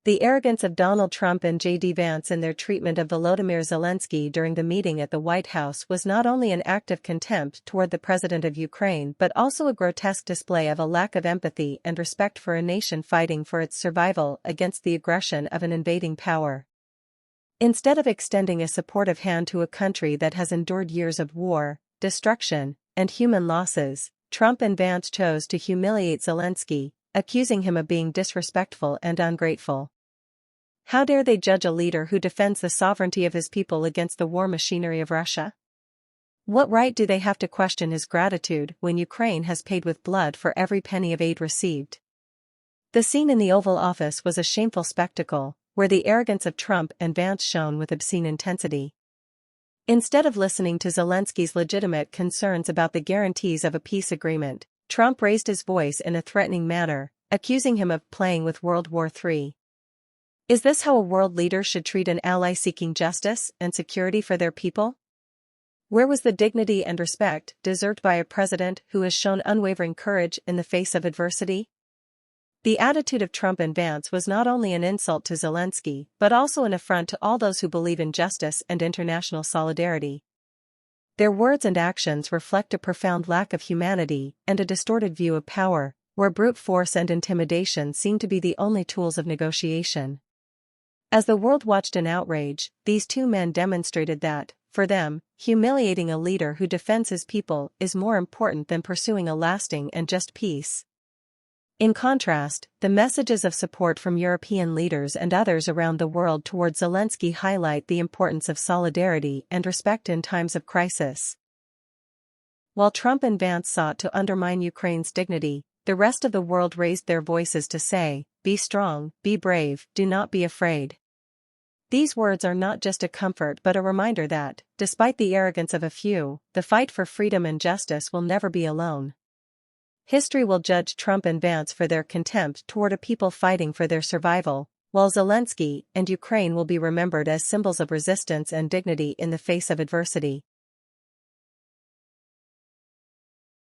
The arrogance of Donald Trump and J.D. Vance in their treatment of Volodymyr Zelensky during the meeting at the White House was not only an act of contempt toward the president of Ukraine but also a grotesque display of a lack of empathy and respect for a nation fighting for its survival against the aggression of an invading power. Instead of extending a supportive hand to a country that has endured years of war, destruction, and human losses, Trump and Vance chose to humiliate Zelensky, accusing him of being disrespectful and ungrateful. How dare they judge a leader who defends the sovereignty of his people against the war machinery of Russia? What right do they have to question his gratitude when Ukraine has paid with blood for every penny of aid received? The scene in the Oval Office was a shameful spectacle, where the arrogance of Trump and Vance shone with obscene intensity. Instead of listening to Zelensky's legitimate concerns about the guarantees of a peace agreement, Trump raised his voice in a threatening manner, accusing him of playing with World War III. Is this how a world leader should treat an ally seeking justice and security for their people? Where was the dignity and respect deserved by a president who has shown unwavering courage in the face of adversity? The attitude of Trump and Vance was not only an insult to Zelensky but also an affront to all those who believe in justice and international solidarity. Their words and actions reflect a profound lack of humanity and a distorted view of power, where brute force and intimidation seem to be the only tools of negotiation. As the world watched in outrage, these two men demonstrated that, for them, humiliating a leader who defends his people is more important than pursuing a lasting and just peace. In contrast, the messages of support from European leaders and others around the world toward Zelensky highlight the importance of solidarity and respect in times of crisis. While Trump and Vance sought to undermine Ukraine's dignity, the rest of the world raised their voices to say, "Be strong, be brave, do not be afraid." These words are not just a comfort but a reminder that, despite the arrogance of a few, the fight for freedom and justice will never be alone. History will judge Trump and Vance for their contempt toward a people fighting for their survival, while Zelensky and Ukraine will be remembered as symbols of resistance and dignity in the face of adversity.